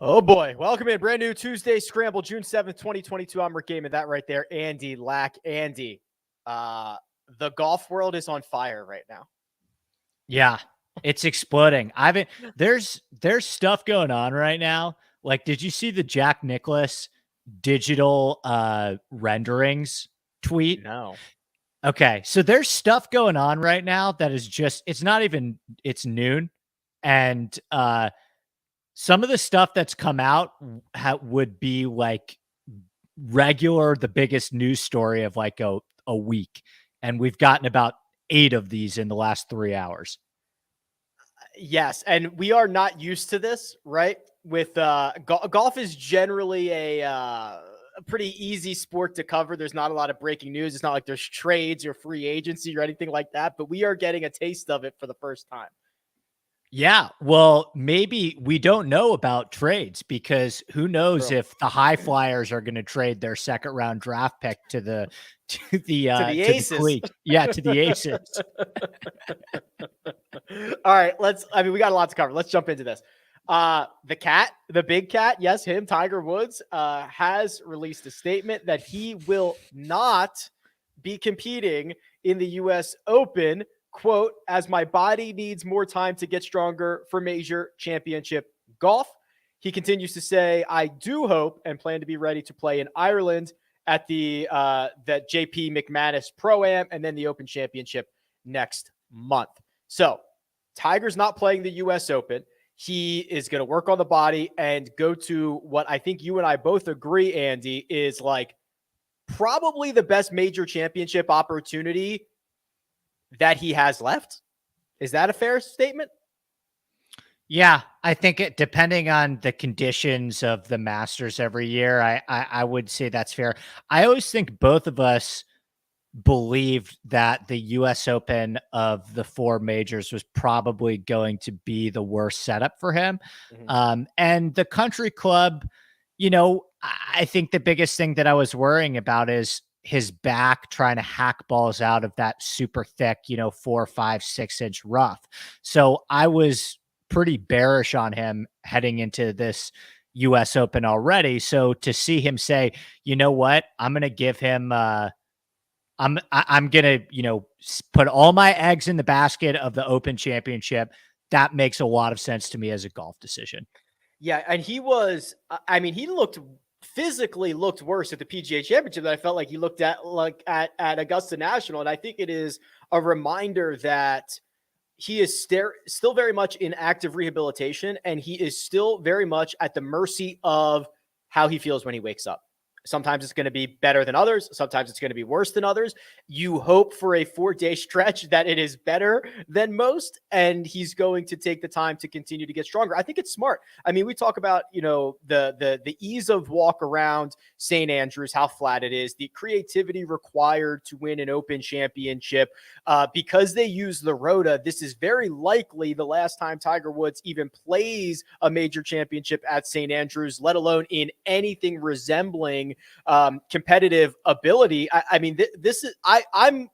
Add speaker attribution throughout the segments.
Speaker 1: Oh boy, welcome in. Brand new Tuesday Scramble, June 7th, 2022. I'm Rick Gehman. That right there, Andy Lack. Andy, the golf world is on fire right now.
Speaker 2: Yeah, it's exploding. There's stuff going on right now. Like, did you see the Jack Nicklaus digital renderings tweet?
Speaker 1: No.
Speaker 2: Okay, so there's stuff going on right now that is just, it's noon, and some of the stuff that's come out would be like the biggest news story of like a week, and we've gotten about 8 of these in the last 3 hours.
Speaker 1: Yes, and we are not used to this, right? With golf is generally a pretty easy sport to cover. There's not a lot of breaking news. It's not like there's trades or free agency or anything like that, but we are getting a taste of it for the first time.
Speaker 2: Yeah, well, maybe we don't know about trades because who knows if the high flyers are going to trade their second round draft pick to the
Speaker 1: Aces.
Speaker 2: Yeah, to the Aces.
Speaker 1: All right, we got a lot to cover. Let's jump into this. The big cat, yes, him, Tiger Woods, has released a statement that he will not be competing in the US Open, quote, as my body needs more time to get stronger for major championship golf. He continues to say, I do hope and plan to be ready to play in Ireland at the JP McManus Pro-Am and then the Open Championship next month. So Tiger's not playing the US Open. He is going to work on the body and go to what I think you and I both agree, Andy, is like probably the best major championship opportunity that he has left. Is that a fair statement?
Speaker 2: Yeah, I think it, depending on the conditions of the Masters every year, I would say that's fair. I always think both of us believed that the US Open of the 4 majors was probably going to be the worst setup for him. Mm-hmm. And the country club, I think the biggest thing that I was worrying about is his back trying to hack balls out of that super thick, 4, 5, 6 inch rough. So I was pretty bearish on him heading into this US Open already. So to see him say, you know what, I'm going to give him, I'm going to, put all my eggs in the basket of the Open Championship. That makes a lot of sense to me as a golf decision.
Speaker 1: Yeah. And he physically looked worse at the PGA Championship than I felt like he looked at Augusta National. And I think it is a reminder that he is still very much in active rehabilitation, and he is still very much at the mercy of how he feels when he wakes up. Sometimes it's going to be better than others. Sometimes it's going to be worse than others. You hope for a 4-day stretch that it is better than most, and he's going to take the time to continue to get stronger. I think it's smart. I mean, we talk about, the ease of walk around St. Andrews, how flat it is, the creativity required to win an Open Championship. Because they use the Rota, this is very likely the last time Tiger Woods even plays a major championship at St. Andrews, let alone in anything resembling competitive ability. I'm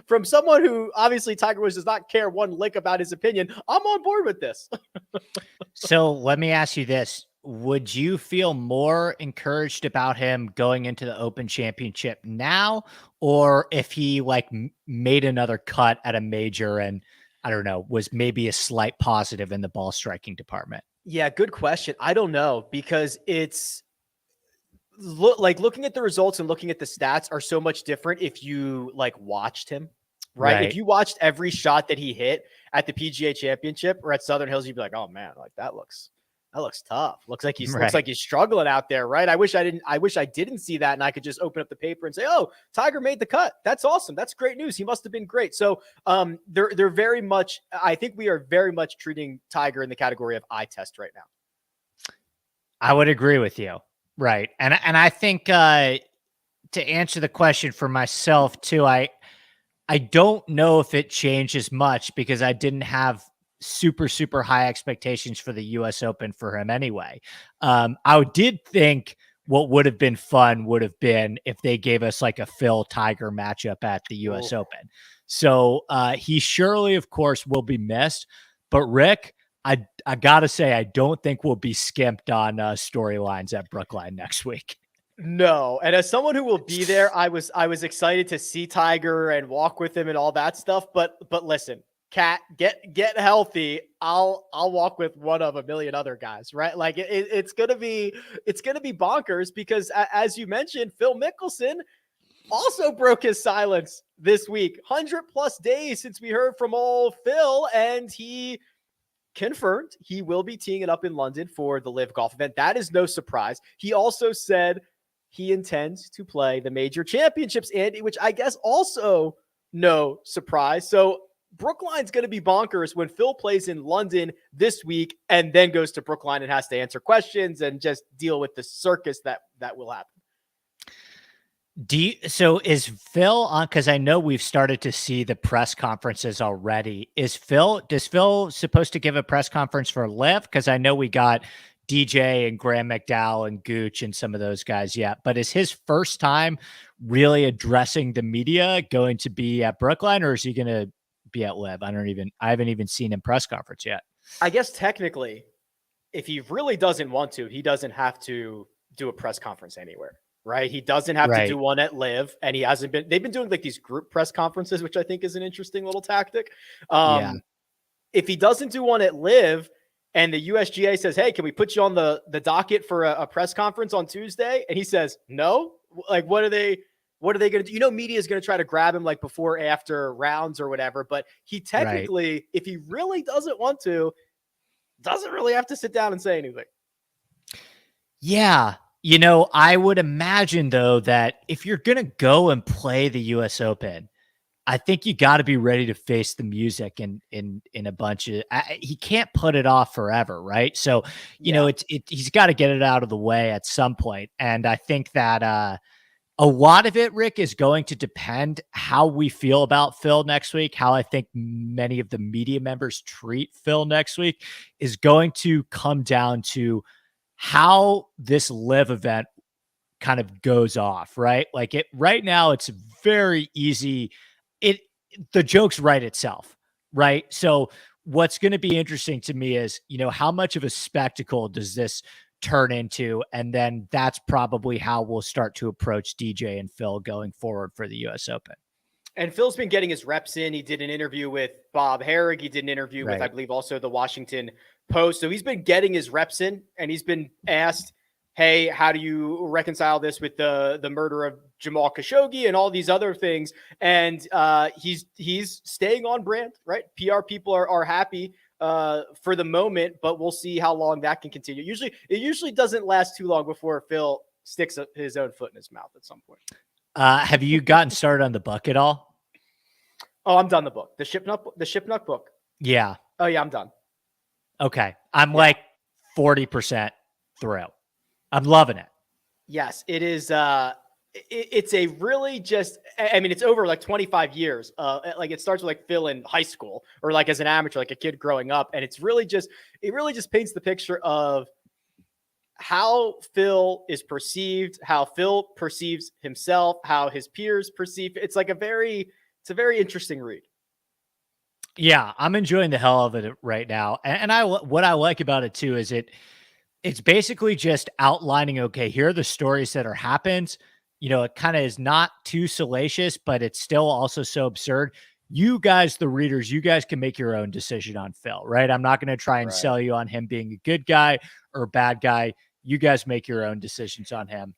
Speaker 1: from someone who obviously Tiger Woods does not care one lick about his opinion. I'm on board with this.
Speaker 2: So let me ask you this. Would you feel more encouraged about him going into the Open Championship now, or if he made another cut at a major and, I don't know, was maybe a slight positive in the ball striking department?
Speaker 1: Yeah, good question. I don't know, because it's looking at the results and looking at the stats are so much different if you watched him, right? If you watched every shot that he hit at the PGA Championship or at Southern Hills, you'd be like, oh man, that looks tough. Looks like he's struggling out there, right? I wish I didn't see that, and I could just open up the paper and say, oh, Tiger made the cut. That's awesome. That's great news. He must have been great. So they're very much, I think we are very much treating Tiger in the category of eye test right now.
Speaker 2: I would agree with you. Right. And I think to answer the question for myself too, I don't know if it changes much because I didn't have super, super high expectations for the US Open for him anyway. I did think what would have been fun would have been if they gave us a Phil Tiger matchup at the US Open. So he surely, of course, will be missed. But Rick, I gotta say, I don't think we'll be skimped on storylines at Brookline next week.
Speaker 1: No, and as someone who will be there, I was excited to see Tiger and walk with him and all that stuff. But listen, Cat, get healthy. I'll walk with one of a million other guys, right? Like it's gonna be bonkers because as you mentioned, Phil Mickelson also broke his silence this week. 100+ days since we heard from old Phil, and he confirmed he will be teeing it up in London for the LIV Golf event. That is no surprise. He also said he intends to play the major championships, Andy, which I guess also no surprise. So Brookline's going to be bonkers when Phil plays in London this week and then goes to Brookline and has to answer questions and just deal with the circus that will happen.
Speaker 2: So is Phil on? Because I know we've started to see the press conferences already. Does Phil supposed to give a press conference for LIV? Because I know we got DJ and Graham McDowell and Gooch and some of those guys yet. But is his first time really addressing the media going to be at Brookline, or is he going to be at LIV? I haven't even seen him press conference yet. I
Speaker 1: guess technically, if he really doesn't want to, he doesn't have to do a press conference anywhere. Right. He doesn't have to do one at LIV, and they've been doing like these group press conferences, which I think is an interesting little tactic. If he doesn't do one at LIV and the USGA says, hey, can we put you on the docket for a press conference on Tuesday? And he says, no, like, what are they going to do? You know, media is going to try to grab him like before, after rounds or whatever, but he technically, if he really doesn't want to, doesn't really have to sit down and say anything.
Speaker 2: Yeah. You know, I would imagine, though, that if you're going to go and play the U.S. Open, I think you got to be ready to face the music in a bunch of. He can't put it off forever, right? So, you know, he's got to get it out of the way at some point. And I think that a lot of it, Rick, is going to depend how we feel about Phil next week. How I think many of the media members treat Phil next week is going to come down to how this LIV event kind of goes off, right? Like right now, it's very easy. The joke's write itself, right? So what's going to be interesting to me is, you know, how much of a spectacle does this turn into? And then that's probably how we'll start to approach DJ and Phil going forward for the US Open.
Speaker 1: And Phil's been getting his reps in. He did an interview with Bob Herrig. He did an interview with, I believe, also the Washington Post. So he's been getting his reps in, and he's been asked, hey, how do you reconcile this with the murder of Jamal Khashoggi and all these other things? And he's staying on brand, right? PR people are happy for the moment, but we'll see how long that can continue. It usually doesn't last too long before Phil sticks his own foot in his mouth at some point.
Speaker 2: Have you gotten started on the book at all?
Speaker 1: Oh, I'm done the book. The Shipnuck book.
Speaker 2: Yeah.
Speaker 1: Oh yeah, I'm done.
Speaker 2: Okay. I'm like 40% through. I'm loving it.
Speaker 1: Yes, it is. It's a really just, I mean, it's over like 25 years. Like it starts with like Phil in high school or like as an amateur, like a kid growing up. And it really just paints the picture of how Phil is perceived, how Phil perceives himself, how his peers perceive. It's a very interesting read.
Speaker 2: Yeah, I'm enjoying the hell of it right now. And what I like about it too is it's basically just outlining, okay, here are the stories that are happened. You know, it kind of is not too salacious, but it's still also so absurd. You guys, the readers, you guys can make your own decision on Phil, right? I'm not going to try and sell you on him being a good guy or a bad guy. You guys make your own decisions on him.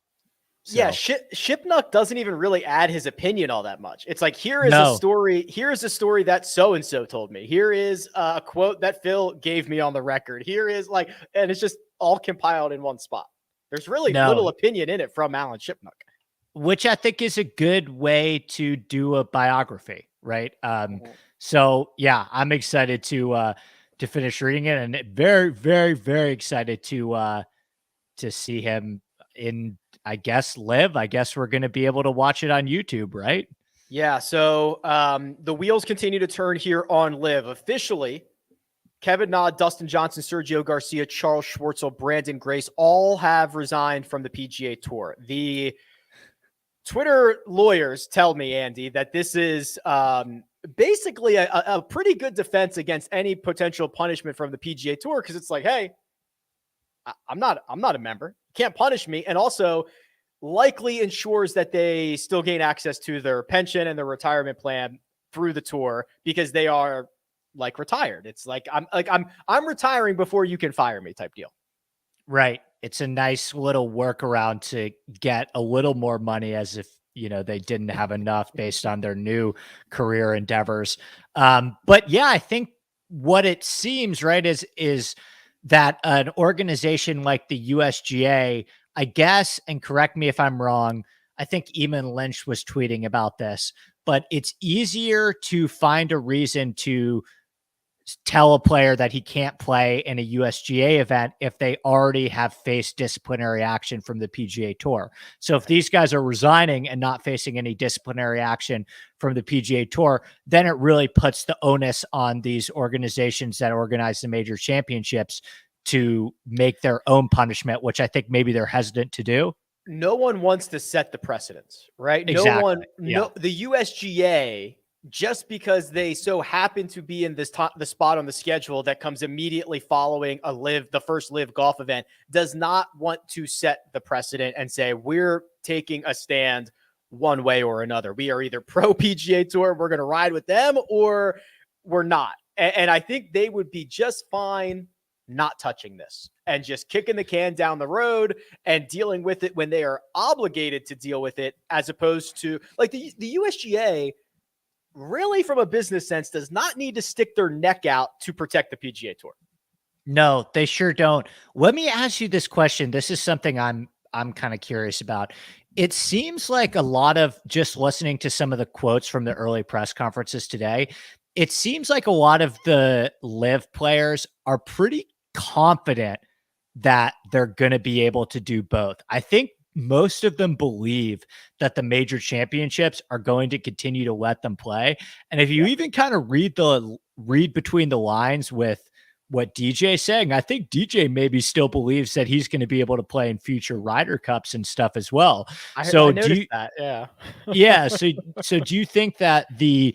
Speaker 2: So.
Speaker 1: Yeah, Shipnuck doesn't even really add his opinion all that much. It's like, here is a story. Here is a story that so-and-so told me. Here is a quote that Phil gave me on the record. Here is and it's just all compiled in one spot. There's really little opinion in it from Alan Shipnuck.
Speaker 2: Which I think is a good way to do a biography, right? So yeah, I'm excited to finish reading it, and very, very, very excited to see him in, I guess, LIV. I guess we're going to be able to watch it on YouTube, right?
Speaker 1: Yeah. So the wheels continue to turn here on LIV. Officially, Kevin Na, Dustin Johnson, Sergio Garcia, Charles Schwartzel, Brandon Grace all have resigned from the PGA Tour. The Twitter lawyers tell me, Andy, that this is basically a pretty good defense against any potential punishment from the PGA Tour, because it's like, hey, I'm not a member. Can't punish me. And also likely ensures that they still gain access to their pension and their retirement plan through the tour, because they are like retired. It's like I'm retiring before you can fire me type deal.
Speaker 2: Right. It's a nice little workaround to get a little more money, as if, they didn't have enough based on their new career endeavors. But yeah, I think what it seems, right, is that an organization like the USGA, I guess, and correct me if I'm wrong, I think Eamon Lynch was tweeting about this, but it's easier to find a reason to tell a player that he can't play in a USGA event if they already have faced disciplinary action from the PGA Tour. So if these guys are resigning and not facing any disciplinary action from the PGA Tour, then it really puts the onus on these organizations that organize the major championships to make their own punishment, which I think maybe they're hesitant to do.
Speaker 1: No one wants to set the precedence, right?
Speaker 2: Exactly.
Speaker 1: The USGA, just because they so happen to be in the spot on the schedule that comes immediately following the first LIV golf event, does not want to set the precedent and say, we're taking a stand one way or another. We are either pro PGA Tour, we're going to ride with them, or we're not. And I think they would be just fine not touching this and just kicking the can down the road and dealing with it when they are obligated to deal with it, as opposed to like the USGA really, from a business sense, does not need to stick their neck out to protect the PGA Tour.
Speaker 2: No, they sure don't. Let me ask you this question. This is something I'm kind of curious about. It seems like a lot of, just listening to some of the quotes from the early press conferences today, it seems like a lot of the LIV players are pretty confident that they're going to be able to do both. I think most of them believe that the major championships are going to continue to let them play. And if you even kind of read between the lines with what DJ's saying, I think DJ maybe still believes that he's going to be able to play in future Ryder Cups and stuff as well.
Speaker 1: I noticed that. Yeah.
Speaker 2: Yeah. So do you think that do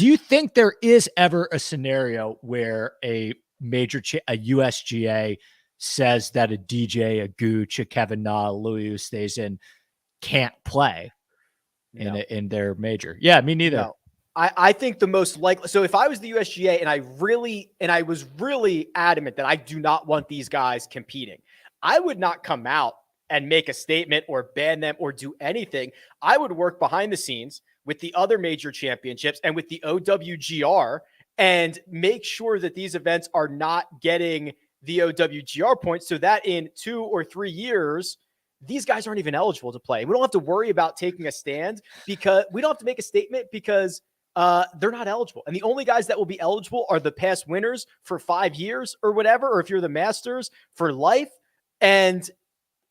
Speaker 2: you think there is ever a scenario where a USGA says that a DJ, a Gooch, a Kevin Na, Louis Oosthuizen can't play in their major? Yeah, me neither.
Speaker 1: No. I think the most likely. So if I was the USGA and I was really adamant that I do not want these guys competing, I would not come out and make a statement or ban them or do anything. I would work behind the scenes with the other major championships and with the OWGR and make sure that these events are not getting the OWGR points, so that in 2 or 3 years, these guys aren't even eligible to play. We don't have to worry about taking a stand, because we don't have to make a statement, because they're not eligible. And the only guys that will be eligible are the past winners for 5 years or whatever, or if you're the Masters, for life, and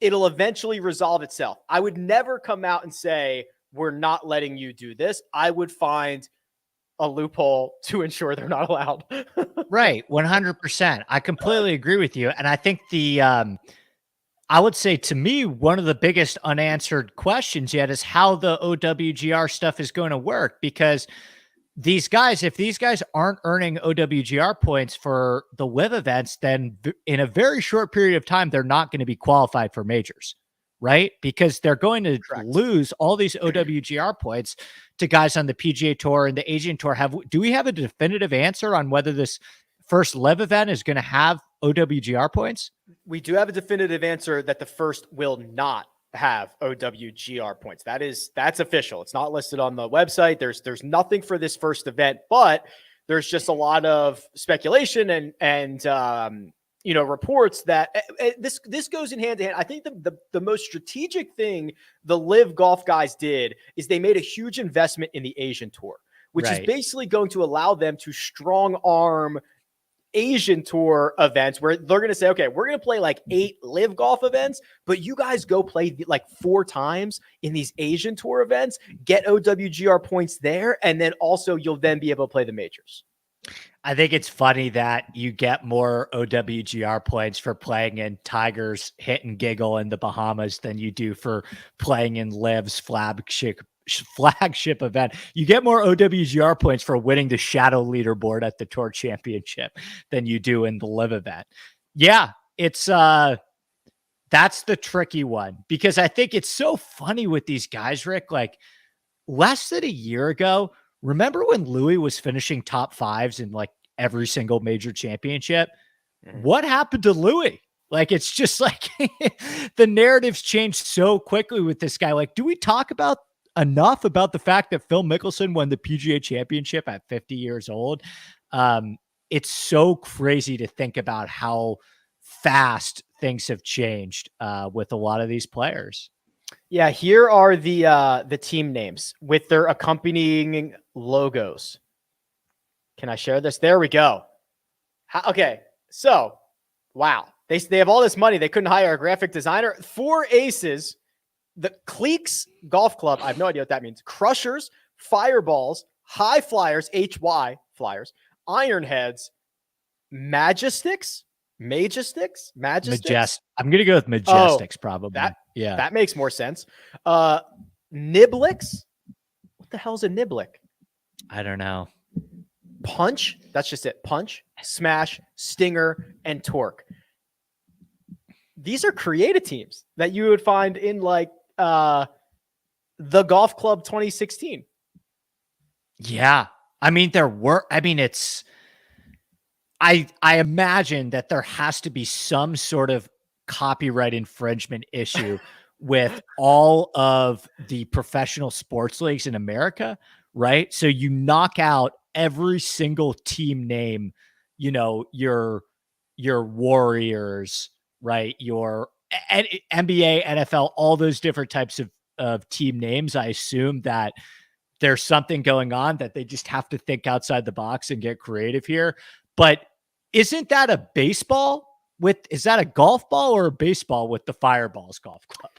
Speaker 1: it'll eventually resolve itself. I would never come out and say, we're not letting you do this. I would find a loophole to ensure they're not allowed.
Speaker 2: Right. 100%. I completely agree with you. And I think I would say, to me, one of the biggest unanswered questions yet is how the OWGR stuff is going to work, because these guys, if these guys aren't earning OWGR points for the LIV events, then in a very short period of time, they're not going to be qualified for majors, right? Because they're going to lose all these OWGR points to guys on the PGA Tour and the Asian Tour. Do we have a definitive answer on whether this first LIV event is going to have OWGR points?
Speaker 1: We do have a definitive answer that the first will not have OWGR points. That's official. It's not listed on the website. There's nothing for this first event, but there's just a lot of speculation and reports that this goes in hand to hand. I think the most strategic thing the LIV golf guys did is they made a huge investment in the Asian Tour, which is basically going to allow them to strong arm Asian Tour events, where they're going to say, okay, we're going to play like 8 LIV golf events, but you guys go play like 4 times in these Asian Tour events, get OWGR points there, and then also you'll then be able to play the majors.
Speaker 2: I think it's funny that you get more OWGR points for playing in Tiger's Hit and Giggle in the Bahamas than you do for playing in LIV's flagship event. You get more OWGR points for winning the shadow leaderboard at the Tour Championship than you do in the LIV event. Yeah, it's that's the tricky one, because I think it's so funny with these guys, Rick. Like, less than a year ago, remember when Louis was finishing top fives in like every single major championship? What happened to Louis? Like, it's just like the narratives changed so quickly with this guy. Like, do we talk about enough about the fact that Phil Mickelson won the PGA Championship at 50 years old? It's so crazy to think about how fast things have changed with a lot of these players.
Speaker 1: Yeah, here are the team names with their accompanying logos. Can I share this? There we go. Okay, so wow, they have all this money. They couldn't hire a graphic designer. 4 aces, the Cleeks Golf Club. I have no idea what that means. Crushers, Fireballs, High Flyers, HY Flyers, Ironheads, Majestics. I'm going
Speaker 2: to go with Majestics, probably.
Speaker 1: That makes more sense. Niblix. What the hell's a Niblick?
Speaker 2: I don't know.
Speaker 1: Punch. That's just it. Punch, Smash, Stinger, and Torque. These are creative teams that you would find in like the Golf Club 2016.
Speaker 2: Yeah. I mean, I imagine that there has to be some sort of copyright infringement issue with all of the professional sports leagues in America, right? So you knock out every single team name, your Warriors, right? Your NBA, NFL, all those different types of team names. I assume that there's something going on that they just have to think outside the box and get creative here. But isn't that a baseball is that a golf ball or a baseball with the Fireballs Golf Club?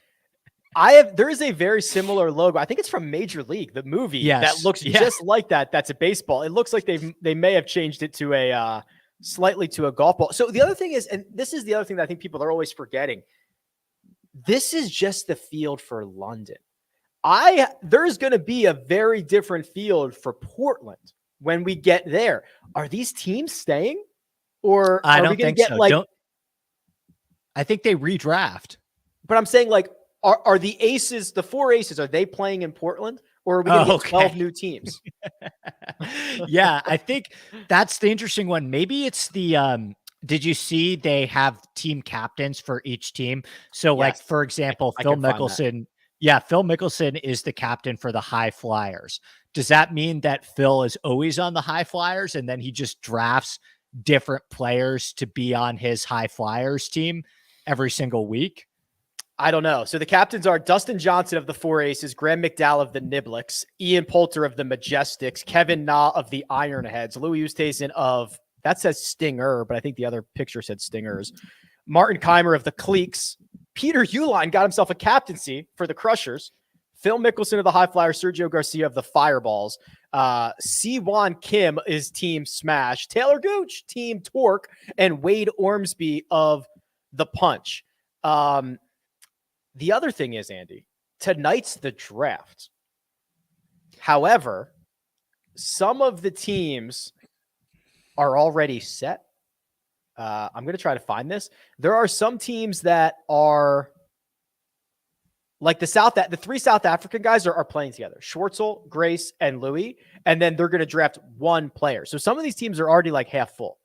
Speaker 1: There is a very similar logo. I think it's from Major League, the movie, that looks just like that. That's a baseball. It looks like they may have changed it to a slightly to a golf ball. So the other thing is, and this is the other thing that I think people are always forgetting, this is just the field for London. There's going to be a very different field for Portland when we get there. Are these teams staying? Or
Speaker 2: I don't think so. I think they redraft.
Speaker 1: But I'm saying, like, are the aces, the 4 aces, are they playing in Portland? Or are we going to get 12 new teams?
Speaker 2: Yeah, I think that's the interesting one. Maybe it's the did you see they have team captains for each team? So, yes. Like, for example, Phil Mickelson. Yeah, Phil Mickelson is the captain for the High Flyers. Does that mean that Phil is always on the High Flyers and then he just drafts different players to be on his High Flyers team every single week?
Speaker 1: I don't know. So the captains are Dustin Johnson of the 4 aces, Graham McDowell of the Niblix, Ian Poulter of the Majestics, Kevin Na of the Ironheads, Louis Oosthuizen of, that says Stinger, but I think the other picture said Stingers, Martin Keimer of the Cleeks, Peter Uihlein got himself a captaincy for the Crushers, Phil Mickelson of the High Flyers, Sergio Garcia of the Fireballs, Siwon Kim is Team Smash, Taylor Gooch, Team Torque, and Wade Ormsby of the Punch. The other thing is, Andy, tonight's the draft. However, some of the teams are already set. I'm going to try to find this. There are some teams that are like the 3 South African guys are playing together. Schwartzel, Grace, and Louis. And then they're going to draft 1 player. So some of these teams are already like half full.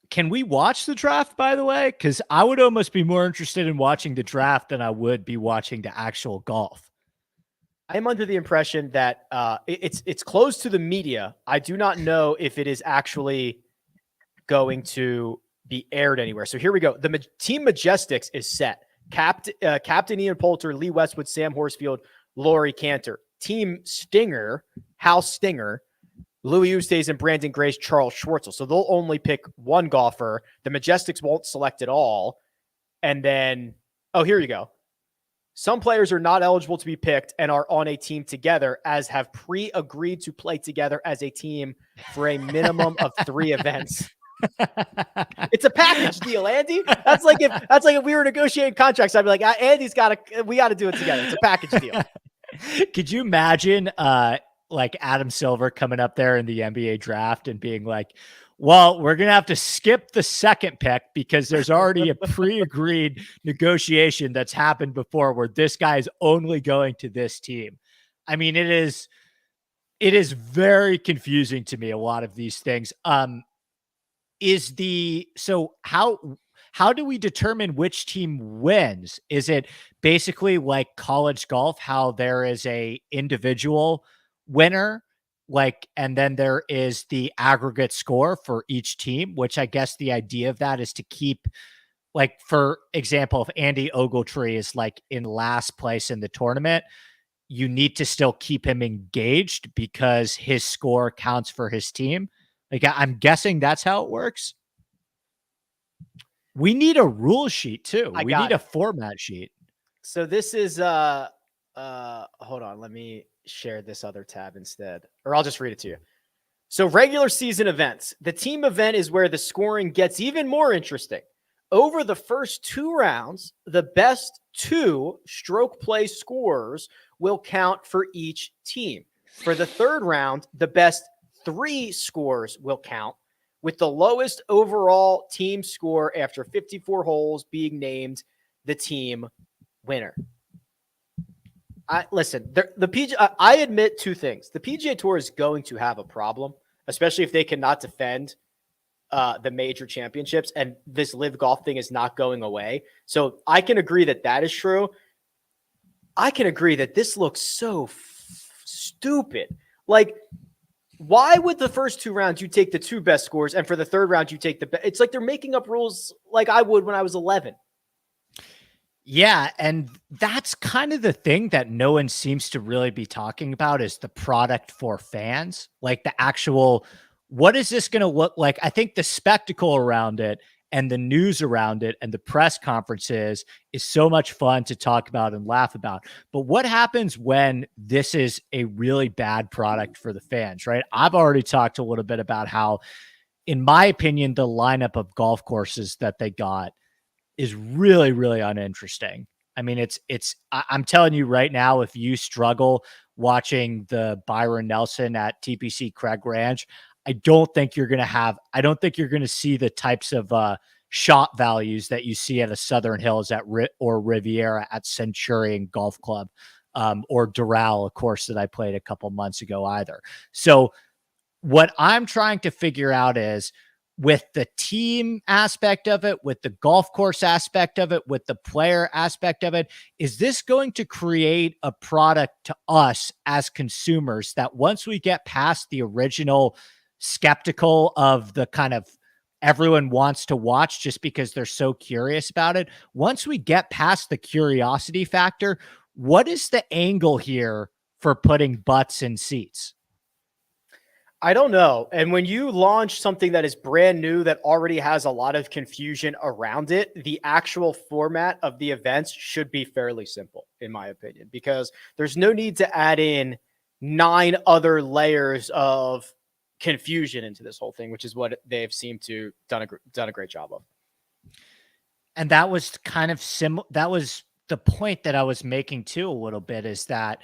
Speaker 2: Can we watch the draft, by the way? Because I would almost be more interested in watching the draft than I would be watching the actual golf.
Speaker 1: I am under the impression that it's closed to the media. I do not know if it is actually going to be aired anywhere. So here we go. The Team Majestics is set. Captain Ian Poulter, Lee Westwood, Sam Horsfield, Laurie Cantor. Team Stinger, Hal Stinger, Louis Oosthuizen, Brandon Grace, Charles Schwartzel. So they'll only pick 1 golfer. The Majestics won't select at all. And then, here you go. Some players are not eligible to be picked and are on a team together, as have pre-agreed to play together as a team for a minimum of 3 events. It's a package deal, Andy. That's like if we were negotiating contracts, I'd be like, Andy's we got to do it together. It's a package deal.
Speaker 2: Could you imagine like Adam Silver coming up there in the NBA draft and being like, well, we're going to have to skip the second pick because there's already a pre-agreed negotiation that's happened before where this guy is only going to this team. I mean, it is very confusing to me, a lot of these things. So how do we determine which team wins? Is it basically like college golf, how there is a individual winner, like, and then there is the aggregate score for each team, which I guess the idea of that is to keep, like, for example, if Andy Ogletree is like in last place in the tournament, you need to still keep him engaged because his score counts for his team. Like, I'm guessing that's how it works. We need a rule sheet too. We need a format sheet.
Speaker 1: So this is hold on, let me share this other tab instead, or I'll just read it to you. So regular season events. The team event is where the scoring gets even more interesting. Over the first 2 rounds, the best 2 stroke play scorers will count for each team. For the third round, the best 3 scores will count, with the lowest overall team score after 54 holes being named the team winner. I admit 2 things. The PGA Tour is going to have a problem, especially if they cannot defend the major championships, and this LIV golf thing is not going away. So I can agree that is true. I can agree that this looks so stupid. Like, why would the first 2 rounds you take the 2 best scores, and for the third round you take the best? It's like they're making up rules like I would when I was 11.
Speaker 2: Yeah, and that's kind of the thing that no one seems to really be talking about is the product for fans, like the actual, what is this going to look like? I think the spectacle around it and the news around it and the press conferences is so much fun to talk about and laugh about. But what happens when this is a really bad product for the fans, right? I've already talked a little bit about how, in my opinion, the lineup of golf courses that they got is really, really uninteresting. I mean, I'm telling you right now, if you struggle watching the Byron Nelson at TPC Craig Ranch, I don't think you're going to see the types of shot values that you see at a Southern Hills or Riviera at Centurion Golf Club, or Doral, a course that I played a couple months ago either. So what I'm trying to figure out is, with the team aspect of it, with the golf course aspect of it, with the player aspect of it, is this going to create a product to us as consumers that once we get past the original skeptical of the kind of everyone wants to watch just because they're so curious about it, once we get past the curiosity factor, what is the angle here for putting butts in seats?
Speaker 1: I don't know. And when you launch something that is brand new, that already has a lot of confusion around it, the actual format of the events should be fairly simple, in my opinion, because there's no need to add in 9 other layers of confusion into this whole thing, which is what they've seemed to done a great job of.
Speaker 2: And that was kind of that was the point that I was making too a little bit, is that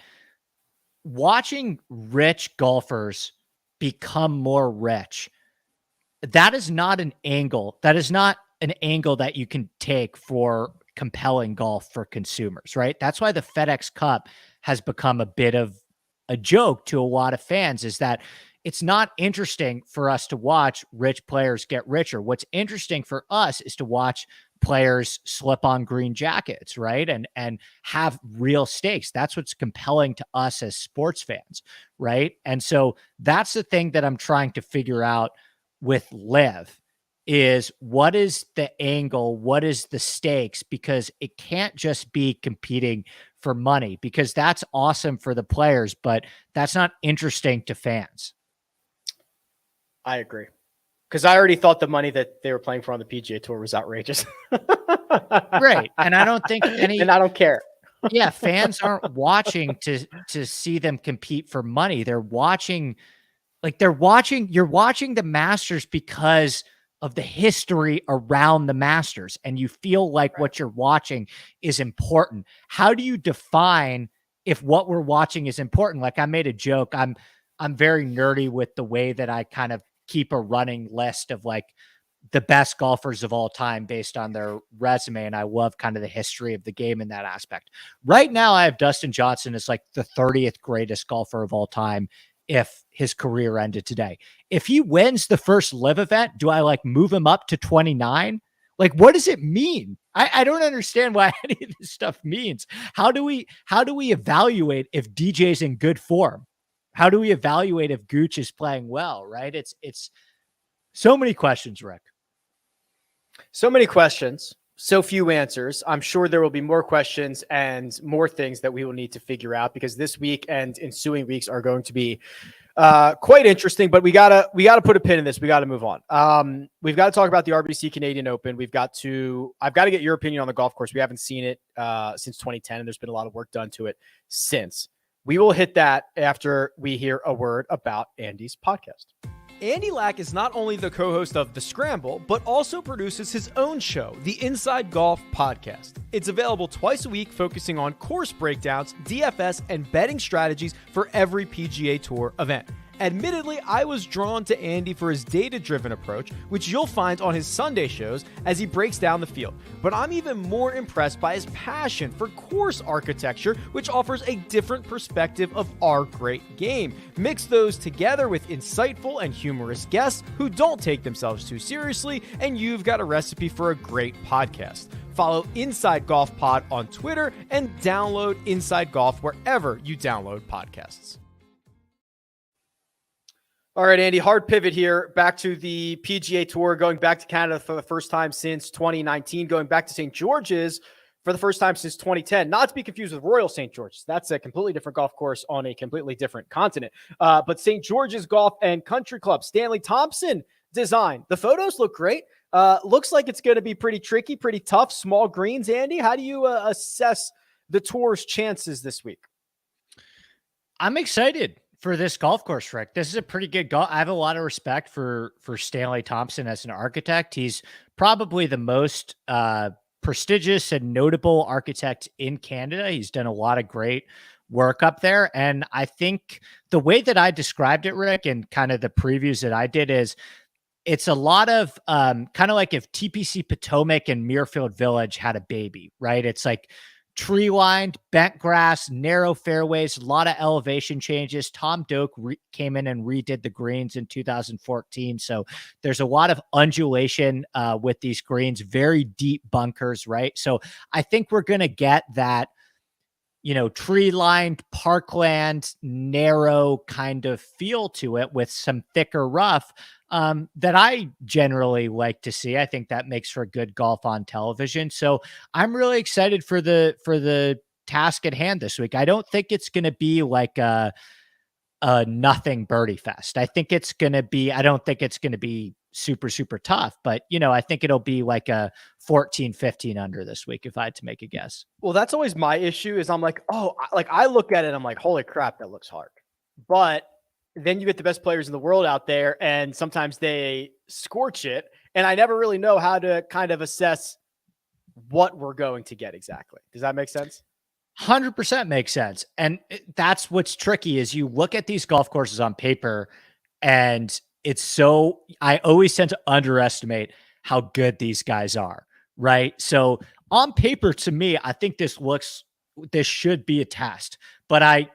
Speaker 2: watching rich golfers become more rich, that is not an angle. That is not an angle that you can take for compelling golf for consumers, right? That's why the FedEx Cup has become a bit of a joke to a lot of fans, is that it's not interesting for us to watch rich players get richer. What's interesting for us is to watch players slip on green jackets, right? And have real stakes. That's what's compelling to us as sports fans, right? And so that's the thing that I'm trying to figure out with LIV, is what is the angle? What is the stakes? Because it can't just be competing for money, because that's awesome for the players, but that's not interesting to fans.
Speaker 1: I agree. Because I already thought the money that they were playing for on the PGA Tour was outrageous.
Speaker 2: Right. And I don't think
Speaker 1: and I don't care.
Speaker 2: Yeah, fans aren't watching to see them compete for money. They're watching, you're watching the Masters because of the history around the Masters, and you feel like what you're watching is important. How do you define if what we're watching is important. Like I made a joke. I'm very nerdy with the way that I kind of keep a running list of like the best golfers of all time based on their resume. And I love kind of the history of the game in that aspect. Right now, I have Dustin Johnson as like the 30th greatest golfer of all time if his career ended today. If he wins the first LIV event, do I like move him up to 29? Like, what does it mean? I don't understand what any of this stuff means. How do we evaluate if DJ's in good form? How do we evaluate if Gooch is playing well? Right? It's so many questions, Rick.
Speaker 1: So many questions, so few answers. I'm sure there will be more questions and more things that we will need to figure out, because this week and ensuing weeks are going to be quite interesting. But we gotta put a pin in this. We gotta move on. We've got to talk about the RBC Canadian Open. I've got to get your opinion on the golf course. We haven't seen it since 2010, and there's been a lot of work done to it since. We will hit that after we hear a word about Andy's podcast.
Speaker 3: Andy Lack is not only the co-host of The Scramble, but also produces his own show, the Inside Golf Podcast. It's available twice a week, focusing on course breakdowns, DFS, and betting strategies for every PGA Tour event. Admittedly, I was drawn to Andy for his data-driven approach, which you'll find on his Sunday shows as he breaks down the field. But I'm even more impressed by his passion for course architecture, which offers a different perspective of our great game. Mix those together with insightful and humorous guests who don't take themselves too seriously, and you've got a recipe for a great podcast. Follow Inside Golf Pod on Twitter and download Inside Golf wherever you download podcasts.
Speaker 1: All right, Andy, hard pivot here. Back to the PGA Tour, going back to Canada for the first time since 2019, going back to St. George's for the first time since 2010. Not to be confused with Royal St. George's. That's a completely different golf course on a completely different continent. But St. George's Golf and Country Club, Stanley Thompson design. The photos look great. Looks like it's going to be pretty tricky, pretty tough, small greens. Andy, how do you assess the tour's chances this week?
Speaker 2: I'm excited for this golf course, Rick. This is a pretty good golf. I have a lot of respect for Stanley Thompson as an architect. He's probably the most prestigious and notable architect in Canada. He's done a lot of great work up there. And I think the way that I described it, Rick, and kind of the previews that I did is it's a lot of kind of like if TPC Potomac and Muirfield Village had a baby, right? It's like tree lined, bent grass, narrow fairways, a lot of elevation changes. Tom Doak came in and redid the greens in 2014. So there's a lot of undulation with these greens, very deep bunkers, right? So I think we're going to get that, tree lined parkland, narrow kind of feel to it with some thicker rough that I generally like to see. I think that makes for good golf on television. So I'm really excited for the task at hand this week. I don't think it's going to be like a nothing birdie fest. I don't think it's going to be super, super tough, but I think it'll be like a 14, 15 under this week, if I had to make a guess.
Speaker 1: Well, that's always my issue is I'm like, I look at it and I'm like, holy crap, that looks hard. But then you get the best players in the world out there, and sometimes they scorch it. And I never really know how to kind of assess what we're going to get exactly. Does that make sense?
Speaker 2: 100% makes sense. And that's what's tricky is you look at these golf courses on paper, and I always tend to underestimate how good these guys are, right? So on paper, to me, I think this should be a test. But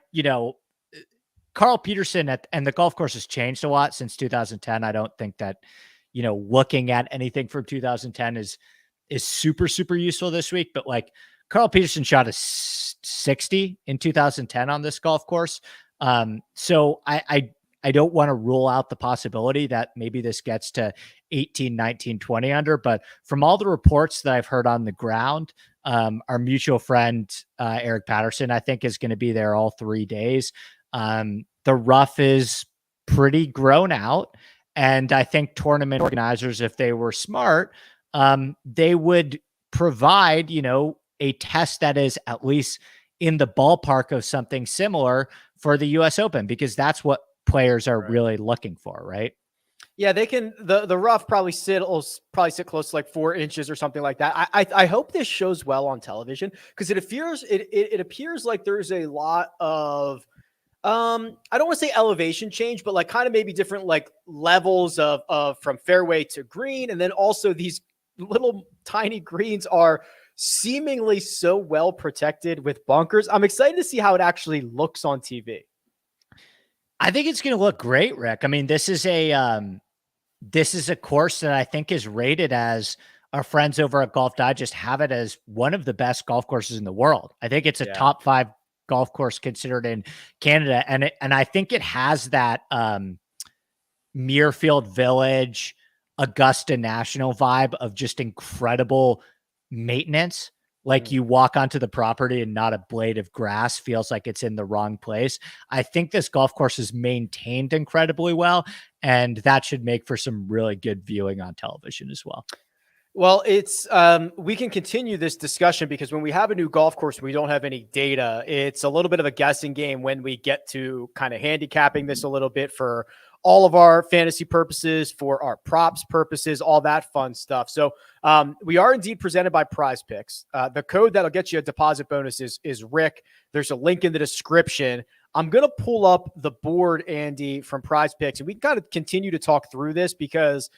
Speaker 2: Carl Peterson and the golf course has changed a lot since 2010. I don't think that, looking at anything from 2010 is super, super useful this week. But like Carl Peterson shot a 60 in 2010 on this golf course. So I don't want to rule out the possibility that maybe this gets to 18, 19, 20 under. But from all the reports that I've heard on the ground, our mutual friend, Eric Patterson, I think is going to be there all 3 days. The rough is pretty grown out. And I think tournament organizers, if they were smart, they would provide, a test that is at least in the ballpark of something similar for the US Open, because that's what players are really looking for, right?
Speaker 1: Yeah, they can. The rough probably sit close to like 4 inches or something like that. I hope this shows well on television because it appears like there's a lot of I don't want to say elevation change, but like kind of maybe different like levels of from fairway to green, and then also these little tiny greens are seemingly so well protected with bunkers. I'm excited to see how it actually looks on TV.
Speaker 2: I think it's going to look great, Rick. I mean, this is a course that I think is rated as our friends over at Golf Digest have it as one of the best golf courses in the world. I think it's a top 5 golf course considered in Canada. And I think it has that Muirfield Village, Augusta National vibe of just incredible maintenance. Like you walk onto the property and not a blade of grass feels like it's in the wrong place. I think this golf course is maintained incredibly well, and that should make for some really good viewing on television as well.
Speaker 1: Well, it's we can continue this discussion because when we have a new golf course, we don't have any data. It's a little bit of a guessing game when we get to kind of handicapping this a little bit for all of our fantasy purposes, for our props purposes, all that fun stuff. So we are indeed presented by PrizePicks. The code that'll get you a deposit bonus is Rick. There's a link in the description. I'm going to pull up the board, Andy, from PrizePicks, and we got to continue to talk through this because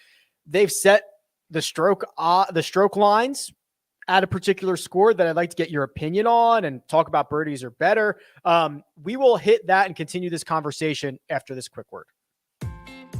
Speaker 1: they've set the stroke lines at a particular score that I'd like to get your opinion on and talk about birdies are better. We will hit that and continue this conversation after this quick word.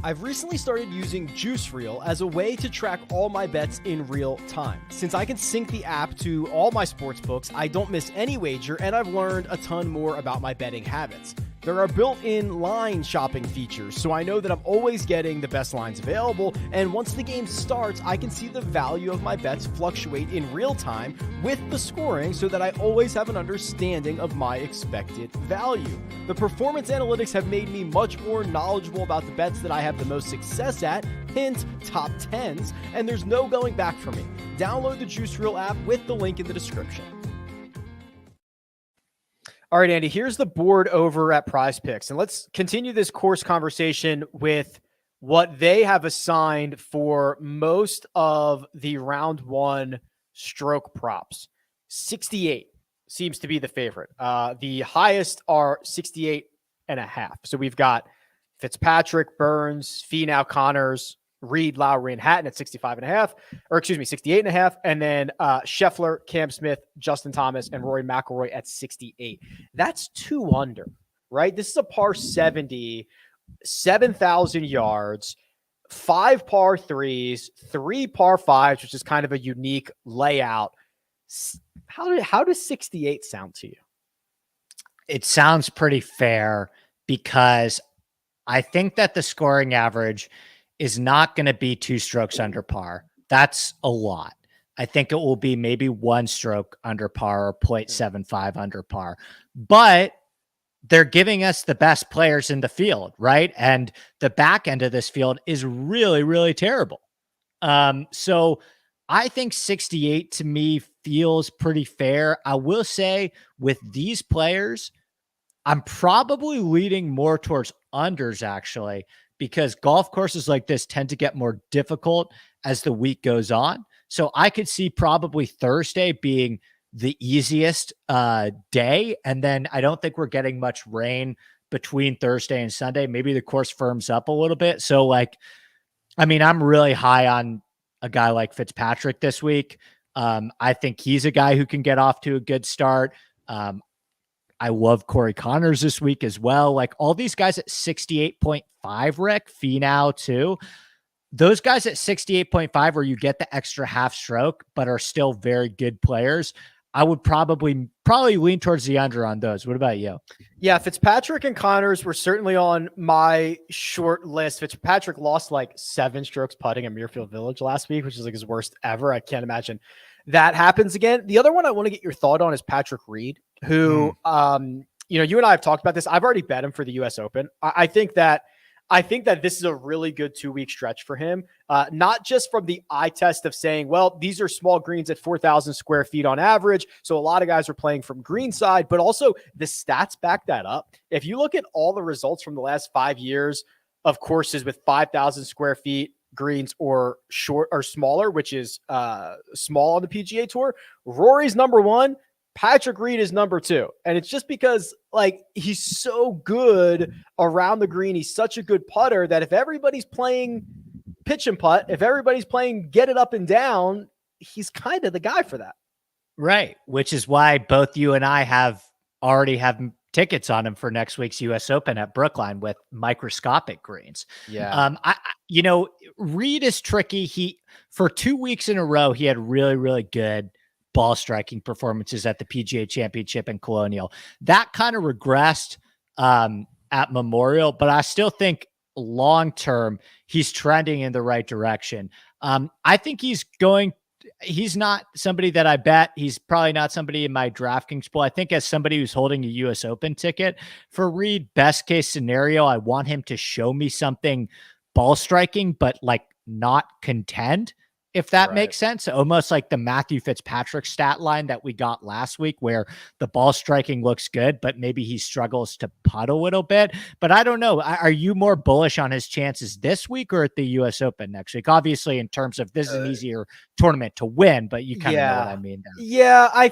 Speaker 3: I've recently started using Juice Reel as a way to track all my bets in real time. Since I can sync the app to all my sports books, I don't miss any wager, and I've learned a ton more about my betting habits. There are built-in line shopping features, so I know that I'm always getting the best lines available, and once the game starts, I can see the value of my bets fluctuate in real time with the scoring so that I always have an understanding of my expected value. The performance analytics have made me much more knowledgeable about the bets that I have the most success at, hint, top 10s, and there's no going back for me. Download the Juice Reel app with the link in the description.
Speaker 1: All right, Andy, here's the board over at PrizePicks, and let's continue this course conversation with what they have assigned for most of the round 1 stroke props. 68 seems to be the favorite. The highest are 68.5. So we've got Fitzpatrick, Burns, Finau, Connors, Reed, Lowry, and Hatton at 65.5, or excuse me, 68.5. And then Scheffler, Cam Smith, Justin Thomas, and Rory McIlroy at 68. That's 2 under, right? This is a par 70, 7,000 yards, 5 par 3s, 3 par 5s, which is kind of a unique layout. How does 68 sound to you?
Speaker 2: It sounds pretty fair because I think that the scoring average is not going to be 2 strokes under par. That's a lot. I think it will be maybe 1 stroke under par or 0.75 under par. But they're giving us the best players in the field, right? And the back end of this field is really, really terrible. So I think 68 to me feels pretty fair. I will say with these players, I'm probably leaning more towards unders actually, because golf courses like this tend to get more difficult as the week goes on. So I could see probably Thursday being the easiest day. And then I don't think we're getting much rain between Thursday and Sunday. Maybe the course firms up a little bit. So like, I mean, I'm really high on a guy like Fitzpatrick this week. I think he's a guy who can get off to a good start. I love Corey Connors this week as well. Like all these guys at 68.5, Rick, Finau too. Those guys at 68.5 where you get the extra half stroke, but are still very good players. I would probably lean towards the under on those. What about you?
Speaker 1: Yeah, Fitzpatrick and Connors were certainly on my short list. Fitzpatrick lost like 7 strokes putting at Muirfield Village last week, which is like his worst ever. I can't imagine that happens again. The other one I want to get your thought on is Patrick Reed, who, you know, you and I have talked about this. I've already bet him for the U.S. Open. I think that this is a really good 2-week stretch for him. Not just from the eye test of saying, well, these are small greens at 4,000 square feet on average. So a lot of guys are playing from greenside, but also the stats back that up. If you look at all the results from the last 5 years, of courses with 5,000 square feet greens or short or smaller, which is small on the PGA Tour. Rory's number one. Patrick Reed is number two. And it's just because like he's so good around the green. He's such a good putter that if everybody's playing pitch and putt, if everybody's playing get it up and down, he's kind of the guy for that.
Speaker 2: Right. Which is why both you and I already have tickets on him for next week's US Open at Brookline with microscopic greens.
Speaker 1: Yeah.
Speaker 2: Reed is tricky. For 2 weeks in a row, he had really, really good ball striking performances at the PGA Championship and Colonial. That kind of regressed at Memorial, but I still think long-term, he's trending in the right direction. I think he's not somebody that I bet. He's probably not somebody in my DraftKings pool. I think as somebody who's holding a US Open ticket for Reed, best case scenario, I want him to show me something ball striking, but like not contend, if that makes sense. Almost like the Matthew Fitzpatrick stat line that we got last week where the ball striking looks good, but maybe he struggles to putt a little bit. But I don't know. Are you more bullish on his chances this week or at the US Open next week? Obviously, in terms of this is an easier tournament to win, but you kind of know what I mean there.
Speaker 1: Yeah, I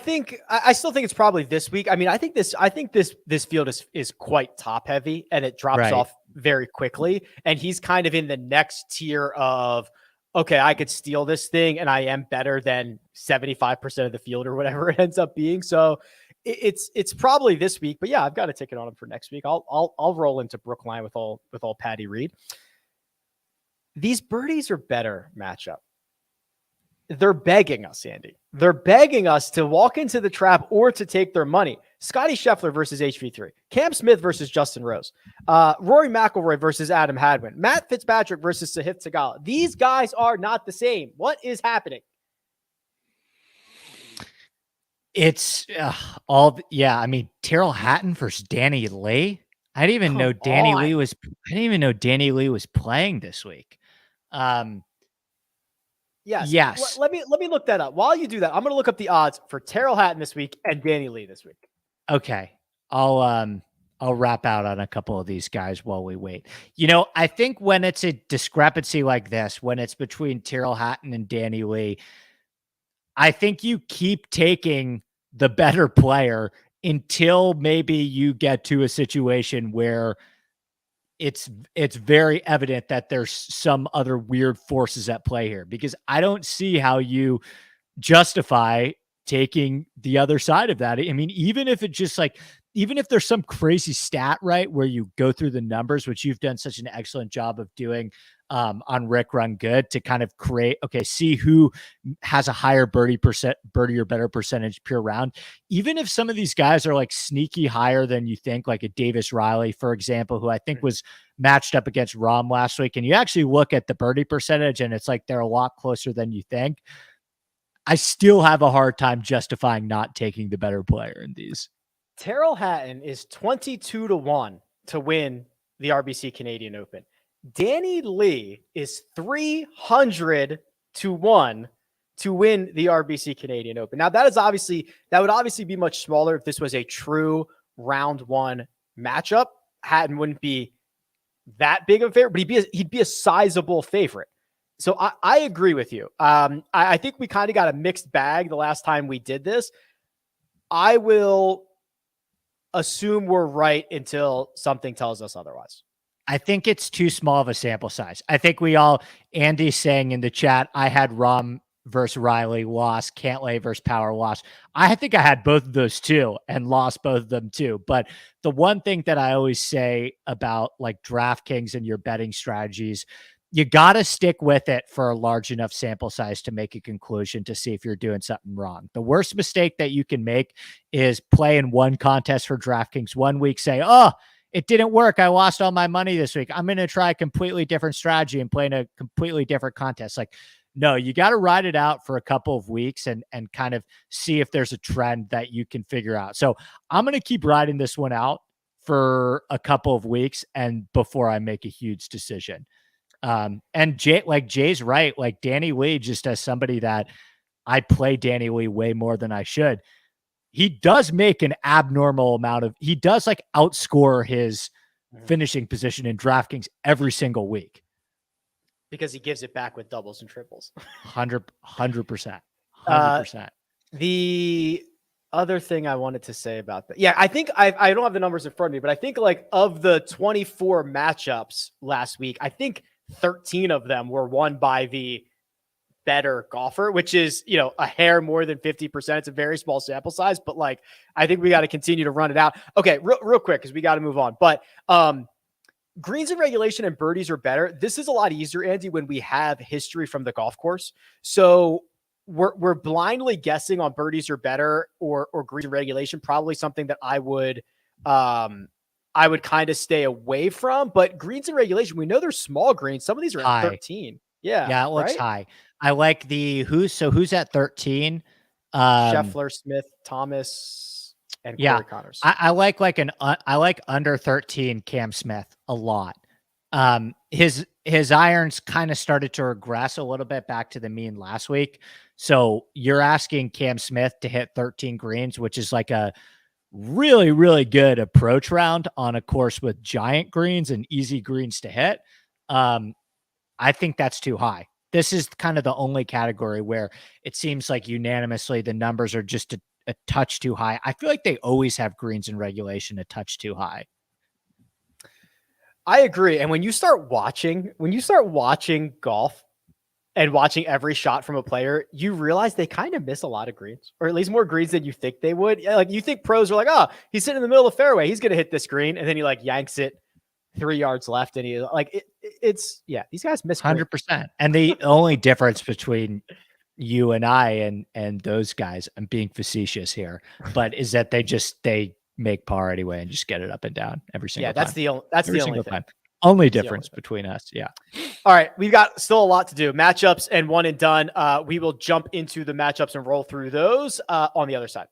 Speaker 1: still think it's probably this week. I mean, I think this field is quite top heavy and it drops off very quickly. And he's kind of in the next tier of, okay, I could steal this thing and I am better than 75% of the field or whatever it ends up being. So it's probably this week, but yeah, I've got a ticket on him for next week. I'll roll into Brookline with all Patty Reed. These birdies are better matchup. They're begging us, Andy. They're begging us to walk into the trap or to take their money. Scotty Scheffler versus HV3. Cam Smith versus Justin Rose. Rory McIlroy versus Adam Hadwin. Matt Fitzpatrick versus Sahith Theegala. These guys are not the same. What is happening?
Speaker 2: It's I mean, Tyrrell Hatton versus Danny Lee. I didn't even know Danny Lee was playing this week.
Speaker 1: Yes. Let me look that up. While you do that, I'm going to look up the odds for Tyrrell Hatton this week and Danny Lee this week.
Speaker 2: Okay. I'll wrap out on a couple of these guys while we wait. I think when it's a discrepancy like this, when it's between Tyrrell Hatton and Danny Lee, I think you keep taking the better player until maybe you get to a situation where it's very evident that there's some other weird forces at play here, because I don't see how you justify taking the other side of that. I mean, even if there's some crazy stat, right, where you go through the numbers, which you've done such an excellent job of doing on Rick Run Good to kind of see who has a higher birdie or better percentage per round. Even if some of these guys are like sneaky higher than you think, like a Davis Riley, for example, who I think was matched up against Rahm last week, and you actually look at the birdie percentage and it's like they're a lot closer than you think, I still have a hard time justifying not taking the better player in these.
Speaker 1: Tyrrell Hatton is 22-1 to win the RBC Canadian Open. Danny Lee is 300-1 to win the RBC Canadian Open. Now that would obviously be much smaller if this was a true round one matchup. Hatton wouldn't be that big of a favorite, but he'd be a sizable favorite. So I agree with you. I think we kind of got a mixed bag the last time we did this. I will assume we're right until something tells us otherwise.
Speaker 2: I think it's too small of a sample size. I think Andy's saying in the chat, I had Rahm versus Riley lost, Cantlay versus Power lost. I think I had both of those too and lost both of them too. But the one thing that I always say about like DraftKings and your betting strategies, you got to stick with it for a large enough sample size to make a conclusion to see if you're doing something wrong. The worst mistake that you can make is play in one contest for DraftKings 1 week, say, oh, it didn't work. I lost all my money this week. I'm going to try a completely different strategy and play in a completely different contest. Like, no, you got to ride it out for a couple of weeks and kind of see if there's a trend that you can figure out. So I'm going to keep riding this one out for a couple of weeks and before I make a huge decision. And Jay's right. Like Danny Lee, just as somebody that I play Danny Lee way more than I should. He does make an abnormal amount he does like outscore his finishing position in DraftKings every single week.
Speaker 1: Because he gives it back with doubles and triples.
Speaker 2: 100%. 100%.
Speaker 1: The other thing I wanted to say about that. Yeah, I think I don't have the numbers in front of me, but I think like of the 24 matchups last week, I think 13 of them were won by the better golfer, which is, a hair more than 50%. It's a very small sample size, but like, I think we got to continue to run it out. Okay. Real quick, cause we got to move on, but, greens in regulation and birdies are better. This is a lot easier, Andy, when we have history from the golf course. So we're blindly guessing on birdies are better or greens in regulation, probably something that I would kind of stay away from, but greens in regulation, we know they're small greens. Some of these are at 13. Yeah.
Speaker 2: It looks high. I like who's at 13?
Speaker 1: Scheffler, Smith, Thomas, and Corey Connors.
Speaker 2: I like under 13 Cam Smith a lot. His irons kind of started to regress a little bit back to the mean last week. So you're asking Cam Smith to hit 13 greens, which is like a really, really good approach round on a course with giant greens and easy greens to hit. I think that's too high. This is kind of the only category where it seems like unanimously the numbers are just a touch too high. I feel like they always have greens in regulation a touch too high.
Speaker 1: I agree. And when you start watching golf and watching every shot from a player, you realize they kind of miss a lot of greens, or at least more greens than you think they would. Like you think pros are like, oh, he's sitting in the middle of the fairway, he's going to hit this green. And then he like yanks it 3 yards left. And he like, these guys miss
Speaker 2: 100%. And the only difference between you and I and those guys, I'm being facetious here, but is that they make par anyway and just get it up and down every single time.
Speaker 1: That's the only thing.
Speaker 2: Only difference between us. Yeah.
Speaker 1: All right. We've got still a lot to do. Matchups and one and done. We will jump into the matchups and roll through those on the other side.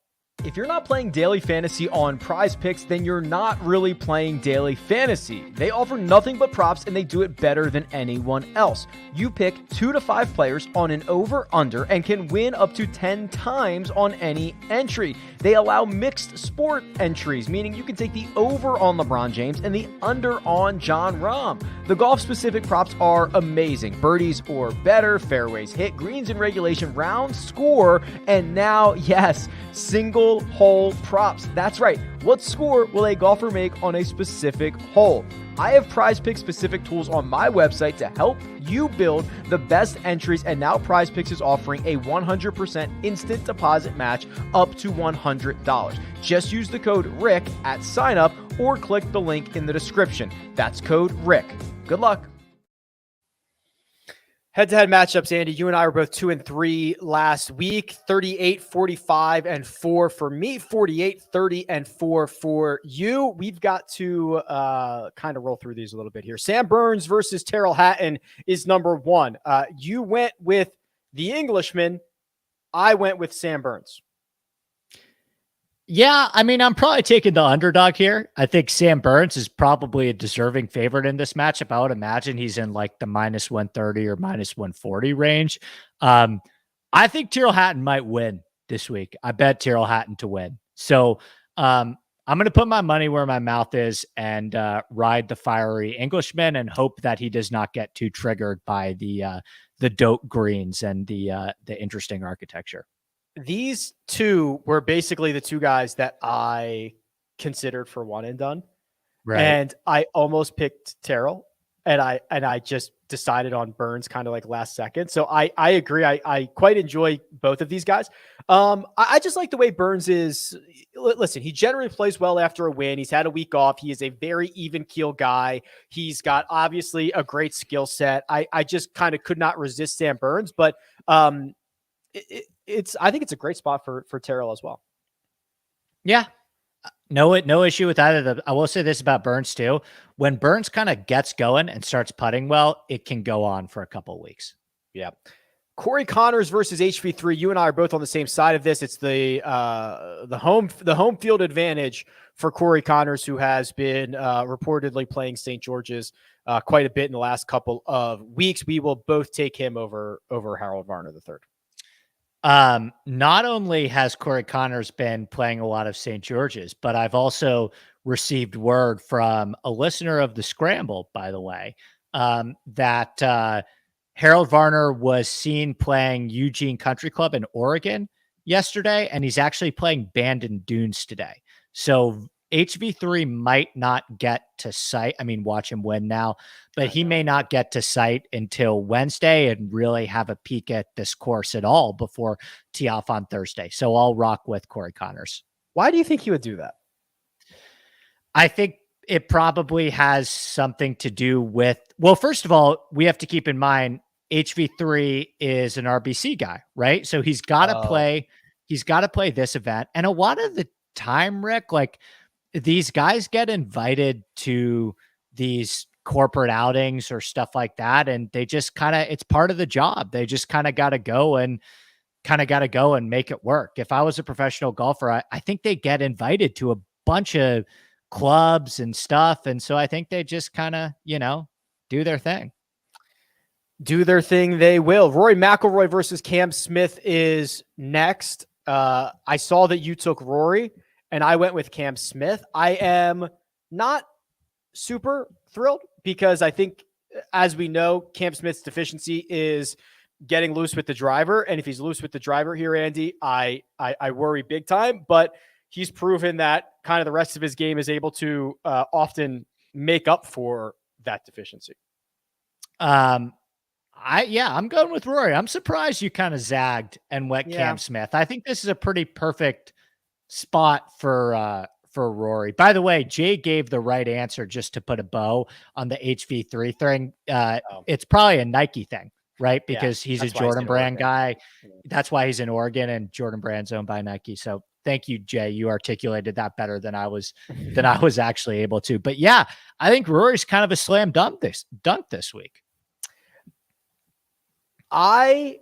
Speaker 3: If you're not playing daily fantasy on PrizePicks, then you're not really playing daily fantasy. They offer nothing but props, and they do it better than anyone else. You pick 2 to 5 players on an over-under and can win up to 10 times on any entry. They allow mixed sport entries, meaning you can take the over on LeBron James and the under on Jon Rahm. The golf-specific props are amazing. Birdies or better, fairways hit, greens in regulation, round score, and now, yes, single hole props. That's right. What score will a golfer make on a specific hole? I have PrizePicks specific tools on my website to help you build the best entries, and now PrizePicks is offering a 100% instant deposit match up to $100. Just use the code RICK at sign up or click the link in the description. That's code RICK. Good luck.
Speaker 1: Head-to-head matchups, Andy. You and I were both 2-3 last week. 38, 45, and 4 for me. 48, 30, and 4 for you. We've got to kind of roll through these a little bit here. Sam Burns versus Tyrrell Hatton is number 1. You went with the Englishman. I went with Sam Burns.
Speaker 2: Yeah, I mean, I'm probably taking the underdog here. I think Sam Burns is probably a deserving favorite in this matchup. I would imagine he's in like the minus 130 or minus 140 range. I think Tyrrell Hatton might win this week. I bet Tyrrell Hatton to win. So I'm going to put my money where my mouth is and ride the fiery Englishman and hope that he does not get too triggered by the dope greens and the interesting architecture.
Speaker 1: These two were basically the two guys that I considered for one and done.
Speaker 2: Right.
Speaker 1: And I almost picked Tyrrell, and I just decided on Burns kind of like last second. So I agree. I quite enjoy both of these guys. I just like the way Burns is. Listen, he generally plays well after a win. He's had a week off. He is a very even keel guy. He's got obviously a great skill set. I just kind of could not resist Sam Burns, but I think it's a great spot for Tyrrell as well.
Speaker 2: Yeah. No issue with either. I will say this about Burns too. When Burns kind of gets going and starts putting well, it can go on for a couple of weeks.
Speaker 1: Yeah. Corey Connors versus HV3. You and I are both on the same side of this. It's the home field advantage for Corey Connors, who has been reportedly playing St. George's quite a bit in the last couple of weeks. We will both take him over Harold Varner III.
Speaker 2: Not only has Corey Connors been playing a lot of St. George's, but I've also received word from a listener of the Scramble, by the way, that Harold Varner was seen playing Eugene Country Club in Oregon yesterday, and he's actually playing Bandon Dunes today. So HV3 might not get to site. I mean, watch him win now, but he may not get to site until Wednesday and really have a peek at this course at all before tee off on Thursday. So I'll rock with Corey Connors.
Speaker 1: Why do you think he would do that?
Speaker 2: I think it probably has something to do with, well, first of all, we have to keep in mind HV3 is an RBC guy, right? So he's got to play this event. And a lot of the time, Rick, like, these guys get invited to these corporate outings or stuff like that, and they just it's part of the job. They just got to go and make it work. If I was a professional golfer, I think they get invited to a bunch of clubs and stuff. And so I think they just do their thing.
Speaker 1: Do their thing, they will. Rory McIlroy versus Cam Smith is next. I saw that you took Rory, and I went with Cam Smith. I am not super thrilled because I think, as we know, Cam Smith's deficiency is getting loose with the driver. And if he's loose with the driver here, Andy, I worry big time. But he's proven that kind of the rest of his game is able to often make up for that deficiency.
Speaker 2: I'm going with Rory. I'm surprised you kind of zagged and went Cam Smith. I think this is a pretty perfect spot for Rory. By the way, Jay gave the right answer just to put a bow on the HV3 thing. It's probably a Nike thing, right? Because he's a Jordan Brand guy. That's why he's in Oregon, and Jordan Brand's owned by Nike. So thank you, Jay. You articulated that better than I was actually able to. But yeah, I think Rory's kind of a slam dunk this week. I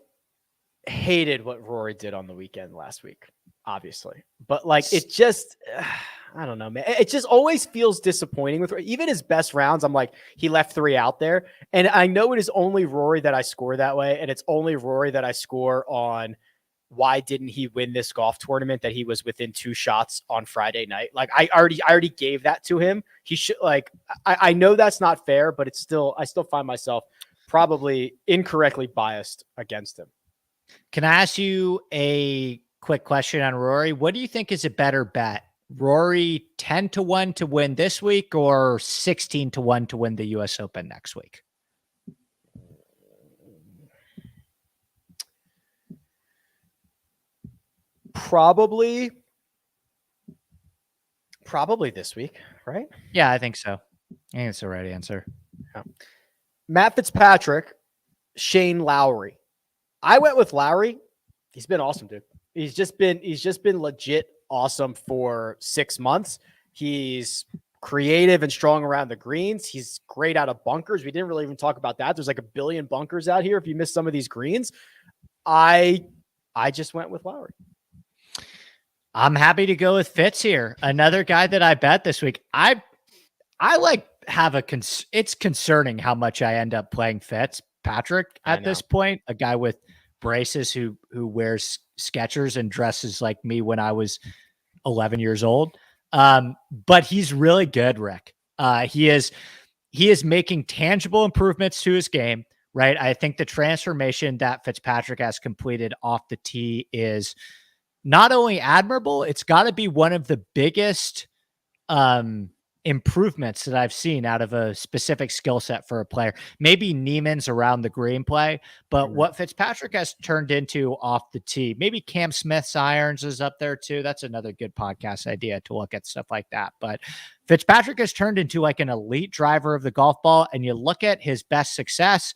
Speaker 1: hated what Rory did on the weekend last week, obviously. But it just, I don't know, man. It just always feels disappointing with even his best rounds. I'm like, he left 3 out there. And I know it is only Rory that I score that way. And it's only Rory that I score on why didn't he win this golf tournament that he was within 2 shots on Friday night. Like I already gave that to him. He should I know that's not fair, but I still find myself probably incorrectly biased against him.
Speaker 2: Can I ask you a quick question on Rory? What do you think is a better bet? Rory 10-1 to win this week or 16-1 to win the US Open next week?
Speaker 1: Probably this week, right?
Speaker 2: Yeah, I think so. I think it's the right answer.
Speaker 1: Yeah. Matt Fitzpatrick, Shane Lowry. I went with Lowry. He's been awesome, dude. He's just been legit awesome for 6 months. He's creative and strong around the greens. He's great out of bunkers. We didn't really even talk about that. There's like a billion bunkers out here if you miss some of these greens. I just went with Lowry.
Speaker 2: I'm happy to go with Fitz here. Another guy that I bet this week. It's concerning how much I end up playing Fitzpatrick at this point, a guy with braces who wears Skechers and dresses like me when I was 11 years old. But he's really good, Rick. He is making tangible improvements to his game, right? I think the transformation that Fitzpatrick has completed off the tee is not only admirable, it's got to be one of the biggest improvements that I've seen out of a specific skill set for a player. Maybe Neiman's around the green play, but what Fitzpatrick has turned into off the tee, maybe Cam Smith's irons is up there too. That's another good podcast idea to look at stuff like that. But Fitzpatrick has turned into like an elite driver of the golf ball. And you look at his best success,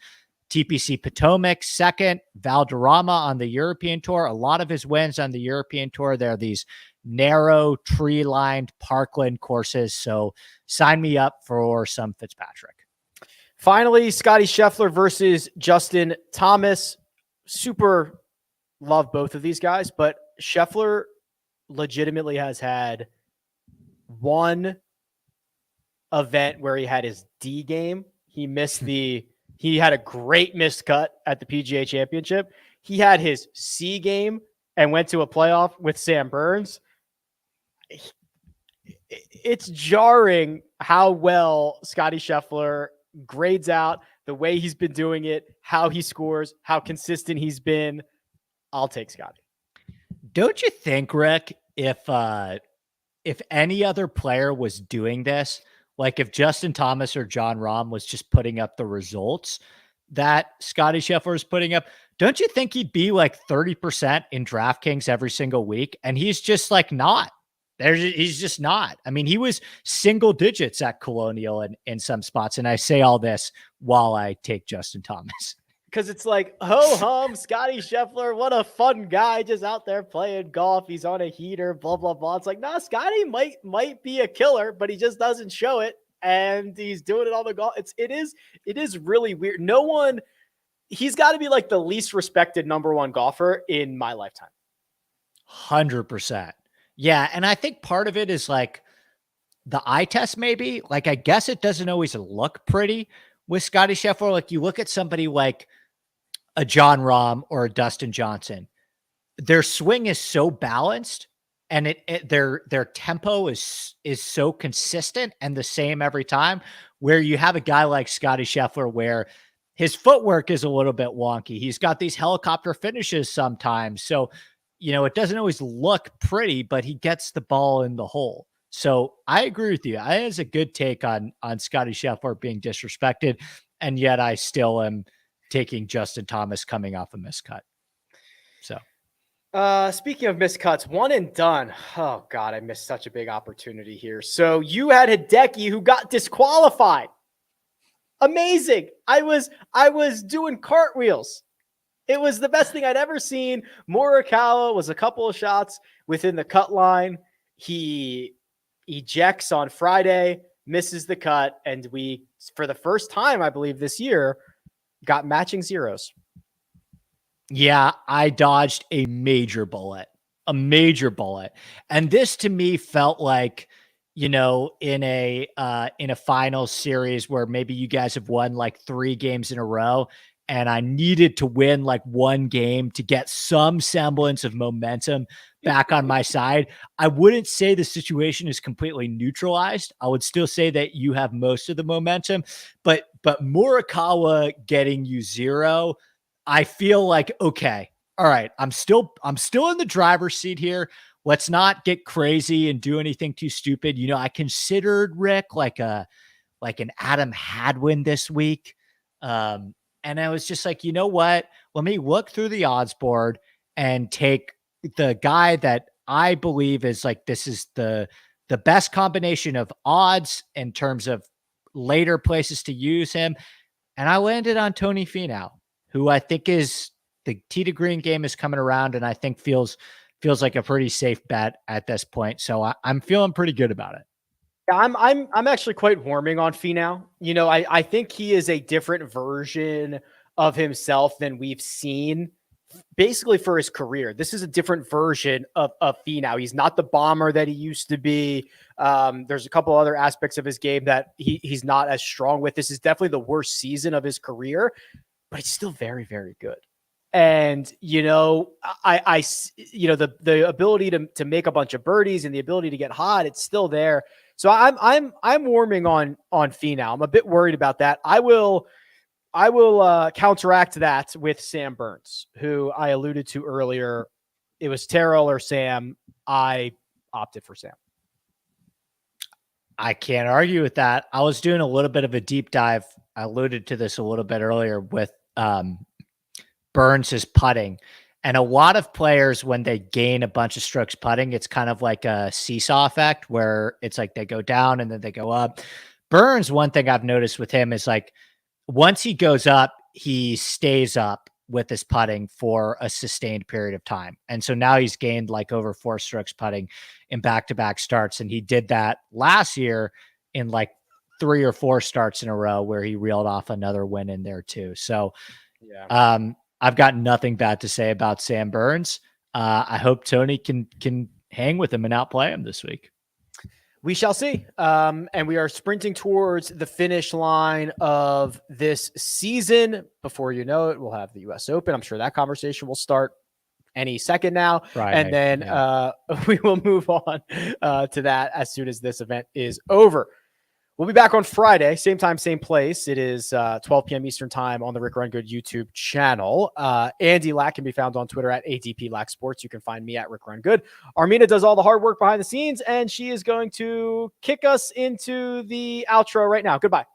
Speaker 2: TPC Potomac, second, Valderrama on the European Tour. A lot of his wins on the European Tour, they're these narrow, tree-lined parkland courses. So sign me up for some Fitzpatrick.
Speaker 1: Finally, Scotty Scheffler versus Justin Thomas. Super love both of these guys, but Scheffler legitimately has had one event where he had his D game. He had a great missed cut at the PGA Championship. He had his C game and went to a playoff with Sam Burns. it's jarring how well Scottie Scheffler grades out, the way he's been doing it, how he scores, how consistent he's been. I'll take Scottie.
Speaker 2: Don't you think, Rick, if any other player was doing this, like if Justin Thomas or John Rahm was just putting up the results that Scottie Scheffler is putting up, don't you think he'd be like 30% in DraftKings every single week? And he's just like not. He's just not. I mean, he was single digits at Colonial in some spots. And I say all this while I take Justin Thomas.
Speaker 1: Because it's like, ho-hum, Scottie Scheffler, what a fun guy, just out there playing golf. He's on a heater, blah, blah, blah. It's like, nah, Scottie might be a killer, but he just doesn't show it. And he's doing it on the golf. It is really weird. He's got to be like the least respected number one golfer in my lifetime.
Speaker 2: 100%. Yeah. And I think part of it is like the eye test, maybe. Like, I guess it doesn't always look pretty with Scottie Scheffler. Like, you look at somebody like a John Rahm or a Dustin Johnson, their swing is so balanced and their tempo is so consistent and the same every time, where you have a guy like Scottie Scheffler where his footwork is a little bit wonky. He's got these helicopter finishes sometimes. So, it doesn't always look pretty, but he gets the ball in the hole. So I agree with you. I think it's a good take on Scottie Scheffler being disrespected. And yet I still am taking Justin Thomas coming off a miscut. So
Speaker 1: speaking of miscuts, one and done. Oh God, I missed such a big opportunity here. So you had Hideki who got disqualified. Amazing. I was doing cartwheels. It was the best thing I'd ever seen. Morikawa was a couple of shots within the cut line. He ejects on Friday, misses the cut, and we, for the first time, I believe this year, got matching zeros.
Speaker 2: Yeah, I dodged a major bullet. And this to me felt like, in a final series where maybe you guys have won like 3 games in a row, and I needed to win like one game to get some semblance of momentum back on my side. I wouldn't say the situation is completely neutralized. I would still say that you have most of the momentum, but Morikawa getting you 0, I feel like, okay, all right, I'm still in the driver's seat here. Let's not get crazy and do anything too stupid. I considered Rick like an Adam Hadwin this week. And I was just like, you know what? Let me look through the odds board and take the guy that I believe is like, this is the best combination of odds in terms of later places to use him. And I landed on Tony Finau, who I think is the tee to green game is coming around, and I think feels like a pretty safe bet at this point. So I'm feeling pretty good about it.
Speaker 1: I'm actually quite warming on Finau. I think he is a different version of himself than we've seen basically for his career. This is a different version of Finau. He's not the bomber that he used to be. There's a couple other aspects of his game that he's not as strong with. This is definitely the worst season of his career, but he's still very, very good. And, the ability to make a bunch of birdies and the ability to get hot, it's still there. So I'm warming on Finau. I'm a bit worried about that. I will counteract that with Sam Burns, who I alluded to earlier. It was Terrell or Sam. I opted for Sam.
Speaker 2: I can't argue with that. I was doing a little bit of a deep dive. I alluded to this a little bit earlier with Burns' putting. And a lot of players, when they gain a bunch of strokes putting, it's kind of like a seesaw effect where it's like they go down and then they go up. Burns, one thing I've noticed with him is like once he goes up, he stays up with his putting for a sustained period of time. And so now he's gained like over 4 strokes putting in back-to-back starts. And he did that last year in like 3 or 4 starts in a row where he reeled off another win in there too. So, yeah. I've got nothing bad to say about Sam Burns. I hope Tony can hang with him and outplay him this week.
Speaker 1: We shall see. And we are sprinting towards the finish line of this season. Before you know it, we'll have the U.S. Open. I'm sure that conversation will start. any second now.
Speaker 2: Friday,
Speaker 1: And then we will move on to that as soon as this event is over. We'll be back on Friday, same time, same place. It is 12 p.m. Eastern time on the Rick Run Good YouTube channel. Andy Lack can be found on Twitter at ADP Lack Sports. You can find me at Rick Run Good. Armina does all the hard work behind the scenes, and she is going to kick us into the outro right now. Goodbye.